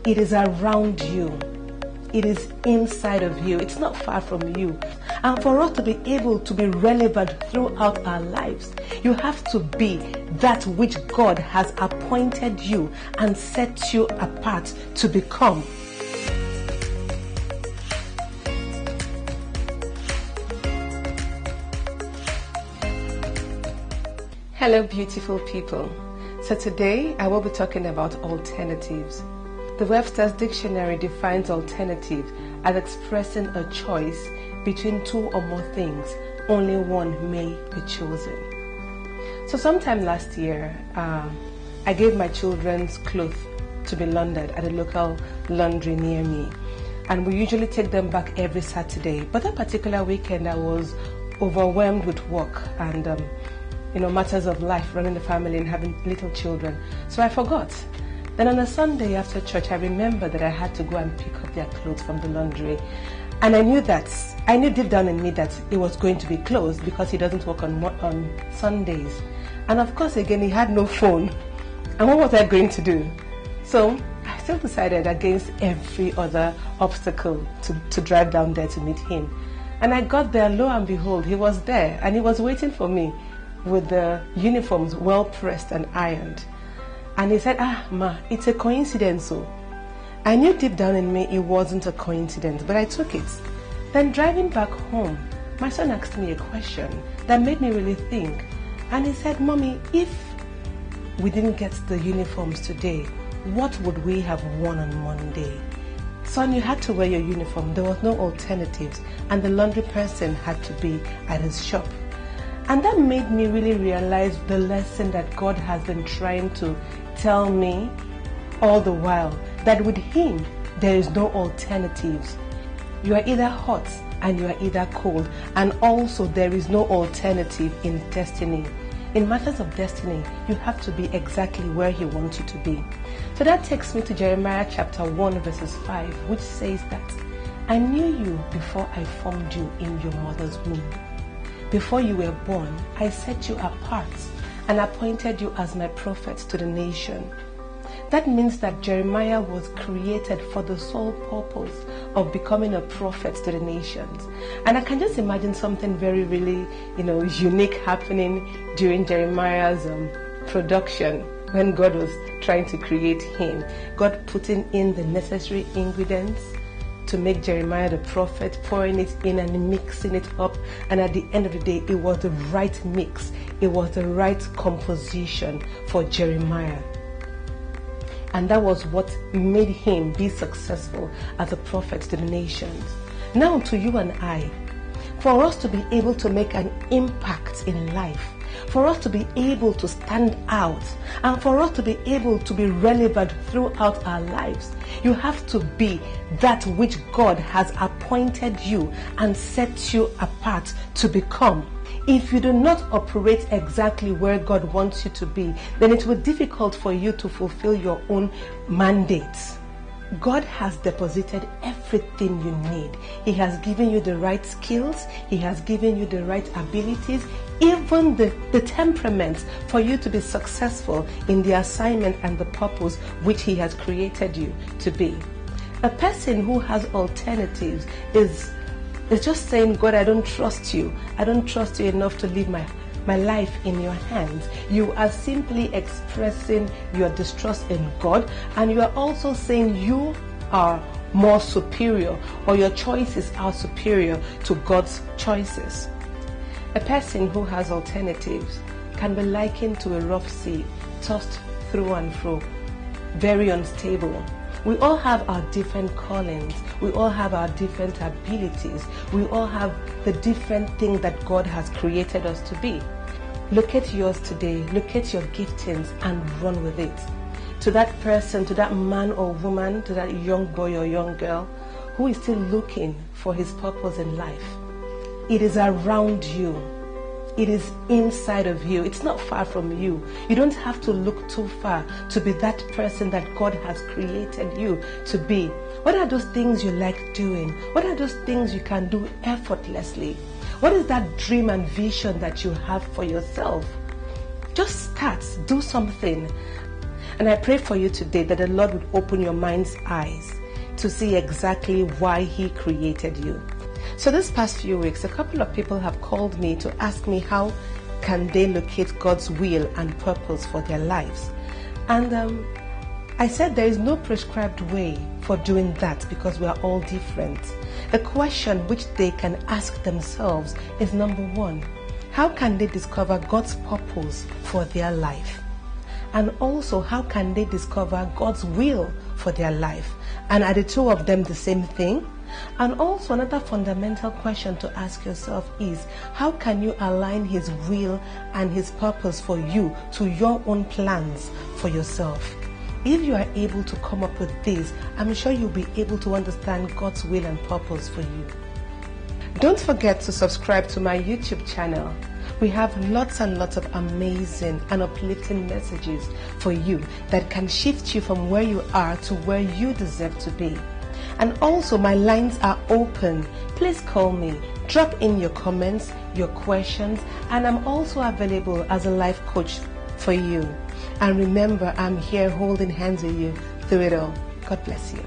It is around you. It is inside of you. It's not far from you. And for us to be able to be relevant throughout our lives, you have to be that which God has appointed you and set you apart to become. Hello, beautiful people. So today I will be talking about alternatives. The Webster's Dictionary defines alternative as expressing a choice between two or more things. Only one may be chosen. So sometime last year, I gave my children's clothes to be laundered at a local laundry near me. And we usually take them back every Saturday. But that particular weekend, I was overwhelmed with work and matters of life, running the family and having little children. So I forgot. Then on a Sunday after church, I remembered that I had to go and pick up their clothes from the laundry. And I knew deep down in me that it was going to be closed because he doesn't work on Sundays. And of course, again, he had no phone. And what was I going to do? So I still decided against every other obstacle to drive down there to meet him. And I got there, lo and behold, he was there and he was waiting for me with the uniforms well pressed and ironed. And he said, Ma, it's a coincidence. So I knew deep down in me it wasn't a coincidence, but I took it. Then driving back home, my son asked me a question that made me really think. And he said, Mommy, if we didn't get the uniforms today, what would we have worn on Monday? Son, you had to wear your uniform. There was no alternatives. And the laundry person had to be at his shop. And that made me really realize the lesson that God has been trying to tell me all the while, that with Him, there is no alternatives. You are either hot and you are either cold, and also there is no alternative in destiny. In matters of destiny, you have to be exactly where He wants you to be. So that takes me to Jeremiah chapter 1 verses 5, which says that, I knew you before I formed you in your mother's womb. Before you were born, I set you apart and appointed you as my prophet to the nation. That means that Jeremiah was created for the sole purpose of becoming a prophet to the nations. And I can just imagine something very, really, unique happening during Jeremiah's production when God was trying to create him. God putting in the necessary ingredients to make Jeremiah the prophet, pouring it in and mixing it up. And at the end of the day, it was the right mix. It was the right composition for Jeremiah. And that was what made him be successful as a prophet to the nations. Now to you and I, for us to be able to make an impact in life, for us to be able to stand out, and for us to be able to be relevant throughout our lives, you have to be that which God has appointed you and set you apart to become. If you do not operate exactly where God wants you to be, then it will be difficult for you to fulfill your own mandates. God has deposited everything you need. He has given you the right skills. He has given you the right abilities, even the temperaments for you to be successful in the assignment and the purpose which He has created you to be. A person who has alternatives is just saying, God, I don't trust you. I don't trust you enough to leave my life in your hands. You are simply expressing your distrust in God, and you are also saying you are more superior, or your choices are superior to God's choices. A person who has alternatives can be likened to a rough sea, tossed through and fro, very unstable. We all have our different callings. We all have our different abilities. We all have the different things that God has created us to be. Look at yours today. Look at your giftings and run with it. To that person, to that man or woman, to that young boy or young girl who is still looking for his purpose in life, it is around you. It is inside of you. It's not far from you. You don't have to look too far to be that person that God has created you to be. What are those things you like doing? What are those things you can do effortlessly? What is that dream and vision that you have for yourself? Just start, do something. And I pray for you today that the Lord would open your mind's eyes to see exactly why He created you. So this past few weeks, a couple of people have called me to ask me how can they locate God's will and purpose for their lives. And I said there is no prescribed way for doing that because we are all different. The question which they can ask themselves is, number one, how can they discover God's purpose for their life? And also, how can they discover God's will for their life? And are the two of them the same thing? And also, another fundamental question to ask yourself is, how can you align His will and His purpose for you to your own plans for yourself? If you are able to come up with this, I'm sure you'll be able to understand God's will and purpose for you. Don't forget to subscribe to my YouTube channel. We have lots and lots of amazing and uplifting messages for you that can shift you from where you are to where you deserve to be. And also, my lines are open. Please call me, drop in your comments, your questions, and I'm also available as a life coach for you. And remember, I'm here holding hands with you through it all. God bless you.